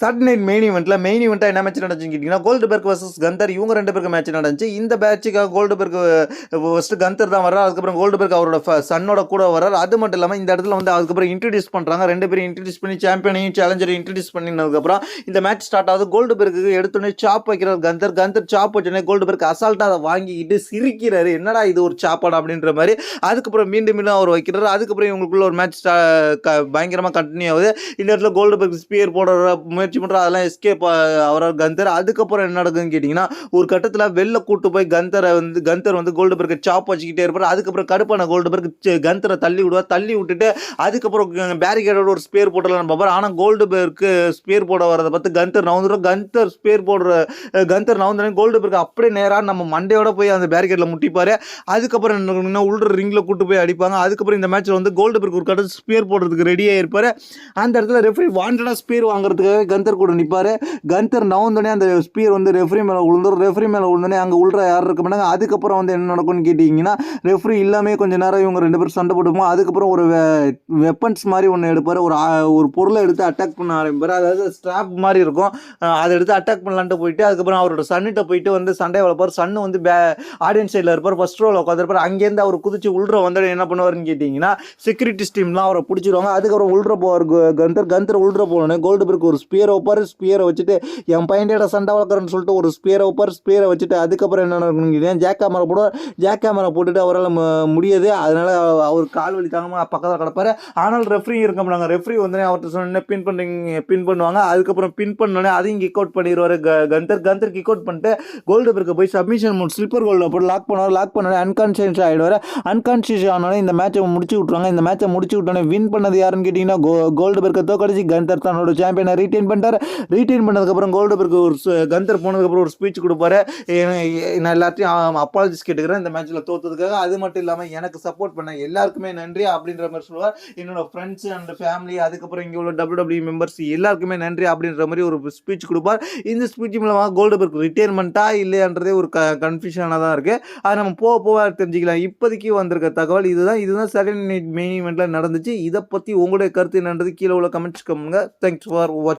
Saturday night main ஈவெண்ட்டா என்ன match நடந்துச்சுன்னு கேட்டிங்கன்னா கோல்ட்பெர்க் வர்சஸ் கந்தர் இவங்க 2 பேருக்கு மேட்ச் நடந்துச்சு. இந்த மேட்சுக்காக கோல்ட்பெர்க் ஃபர்ஸ்ட் கந்தர் தான் வர்றார். அதுக்கப்புறம் கோல்ட்பெர்க் அவரோட சன்னோட கூட வர்றார். அது மட்டும் இல்லாமல் இந்த இடத்துல வந்து அதுக்கப்புறம் இன்ட்ரடியூஸ் பண்ணுறாங்க. 2 பேரும் இன்ட்ரடியூஸ் பண்ணி சாம்பியனையும் சேலஞ்சரையும் இன்ட்ரடியூஸ் பண்ணினதுக்கப்புறம் இந்த மேட்ச் ஸ்டார்ட் ஆகுது. கோல்ட்பெர்க்கு எடுத்தோடனே சாப் வைக்கிறார் கந்தர் சாப் வச்சோடனே கோல்ட்பெர்க் அசால்ட்டாக அதை வாங்கிக்கிட்டு சிரிக்கிறாரு. என்னடா இது ஒரு சாப்பாடு அப்படின்ற மாதிரி. அதுக்கப்புறம் மீண்டும் அவர் வைக்கிறாரு. அதுக்கப்புறம் இவங்களுக்குள்ள ஒரு மேட்ச் பயங்கரமாக கண்டினியூ ஆகுது. இந்த இடத்துல கோல்ட்பெர்க் ஸ்பியர் போட முயற்சி பண்ணுற அதெல்லாம் எஸ்கேப் அவரால் கந்தர். அதுக்கப்புறம் என்ன நடக்குதுன்னு கேட்டிங்கன்னா ஒரு கட்டத்தில் வெளில கூட்டு போய் கந்தர் வந்து கோல்ட்பெர்க்கை சாப் வச்சுக்கிட்டே இருப்பார். அதுக்கப்புறம் கடுப்பான கோல்ட்பெர்க் கந்தரை தள்ளி விடுவார். தள்ளி விட்டுட்டு அதுக்கப்புறம் பேரிகேடோட ஒரு ஸ்பேர் போடலாம் பார்ப்பார். ஆனால் கோல்ட்பெர்க்கு ஸ்பேர் போட வரதை பார்த்து கந்தர் நவுந்துடும். கந்தர் ஸ்பேர் போடுற கந்தர் நவுந்தோடனே கோல்ட்பெர்க் அப்படியே நேராக நம்ம மண்டையோட போய் அந்த பேரிகேடில் முட்டிப்பார். அதுக்கப்புறம் என்ன உள்ள ரிங்கில் கூட்டு போய் அடிப்பாங்க. அதுக்கப்புறம் இந்த மேட்ச்சில் வந்து கோல்ட்பெர்க் ஒரு கட்டத்தில் ஸ்பேர் போடுறதுக்கு ரெடியாக இருப்பார். அந்த இடத்துல ரெஃப்ரி வாண்டடாக ஸ்பேர் வாங்குறதுக்காக கந்தர் கூட நிற்பார். கந்தர் நவுந்தோடனே அந்த ஸ்பீர் வந்து ரெஃப்ரி மேலே விழுந்துடும். ரெஃப்ரி மேலே விழுந்தோடனே அங்கே உள்ள யார் இருக்க மாட்டாங்க. அதுக்கப்புறம் வந்து என்ன நடக்கும்னு கேட்டிங்கன்னா ரெஃப்ரி இல்லாமல் கொஞ்சம் நேரம் இவங்க 2 பேரும் சண்டை போட்டுப்போம். அதுக்கப்புறம் ஒரு வெப்பன்ஸ் மாதிரி ஒன்று எடுப்பார். ஒரு பொருளை எடுத்து அட்டாக் பண்ண ஆரம்பிப்பார். அதாவது ஸ்ட்ராப் மாதிரி இருக்கும். அதை எடுத்து அட்டாக் பண்ணலான்ட்டு போயிட்டு அதுக்கப்புறம் அவரோட சன்னிட்ட போயிட்டு வந்து சண்டை வளர்ப்பார். சன்னு வந்து ஆடியன்ஸ் சைடில் இருப்பார். ஃபர்ஸ்ட் ரோவில் உட்காந்துருப்பார். அங்கேருந்து அவர் குதிச்சு உள்ற வந்தோடனே என்ன பண்ணுவார்னு கேட்டிங்கன்னா செக்யூரிட்டிஸ் டீம்லாம் அவரை பிடிச்சிருவாங்க. அதுக்கப்புறம் உள்ற போவார் கந்தர் உள்ற போனோடனே கோல்ட்பெர்க் ஒரு ஸ்பியரை வைப்பார். ஸ்பியரை வச்சுட்டு என் பையன்டேட சண்டை வளர்க்குறேன்னு சொல்லிட்டு ஒரு ஸ்பியரை வைப்பார். ஸ்பியரை வச்சுட்டு அதுக்கப்புறம் என்ன நடக்குன்னு ஜாக் கேமரா போடுவார். ஜாக் கேமரா போட்டுட்டு அவரால் முடியாது. அதனால் அவர் கால் வலி தாங்காமல் பக்கத்தில் கிடப்பார். ஆனால் ரெஃப்ரி இருக்க மாட்டாங்க. ரெஃப்ரி வந்து அவர்கிட்ட சொன்ன பின் பண்ணுவாங்க. அதுக்கப்புறம் பின் பண்ணோடனே அதையும் கிக் அவுட் பண்ணிடுவார் கந்தர் கிக் அவுட் பண்ணிட்டு கோல்ட்பெர்க்கை போய் சப்மிஷன் ஸ்லிப்பர் கோல்டில் போட்டு லாக் பண்ணுவார். லாக் பண்ணோடனே அன்கான்ஷியஸ் ஆகிடுவார். அன்கான்ஷியஸ் ஆனோடனே இந்த மேட்சை முடிச்சு விட்ருவாங்க. இந்த மேட்சை முடிச்சு விட்டோன்னே வின் பண்ணது யாருன்னு கேட்டிங்கன்னா கோல்ட்பெர்க்கை தோக்கடிச்சு கந்தர் தன்னோட சாம்பியனை ரீட்டைன் பண்ணிட்டார். ரீட்டைன் பண்ணதுக்கப்புறம் கோல்ட்பெர்க் ஒரு கந்தர் போனதுக்கப்புறம் ஒரு ஸ்பீச் கொடுப்பாரு. நான் எல்லாத்தையும் அப்பாலஜிஸ் கேட்டுக்கிறேன் இந்த மேட்ச்சில் தோற்றதுக்காக. அது மட்டும் இல்லாமல் எனக்கு சப்போர்ட் பண்ண எல்லாருக்குமே நன்றி அப்படின்ற மாதிரி சொல்லுவார். என்னோட ஃப்ரெண்ட்ஸ் அண்ட் ஃபேமிலி அதுக்கப்புறம் இங்கே உள்ள WWE மெம்பர்ஸ் எல்லாருக்குமே நன்றி அப்படின்ற மாதிரி ஒரு ஸ்பீச் கொடுப்பார். இந்த ஸ்பீச் மூலமாக கோல்ட்பெர்க் ரிட்டையர்மெண்ட்டா இல்லையான்றதே ஒரு கன்ஃபியூஷனாக தான் இருக்குது. அதை நம்ம போக தெரிஞ்சுக்கலாம். இப்போதைக்கு வந்திருக்க தகவல் இதுதான் சாட்டர்டே நைட் மெயின் ஈவெண்ட்டில் நடந்துச்சு. இதை பற்றி உங்களுடைய கருத்து என்னன்றது கீழே உள்ள கமெண்ட்ஸ் பண்ணுங்க. தேங்க்ஸ் ஃபார் வாட்சிங்.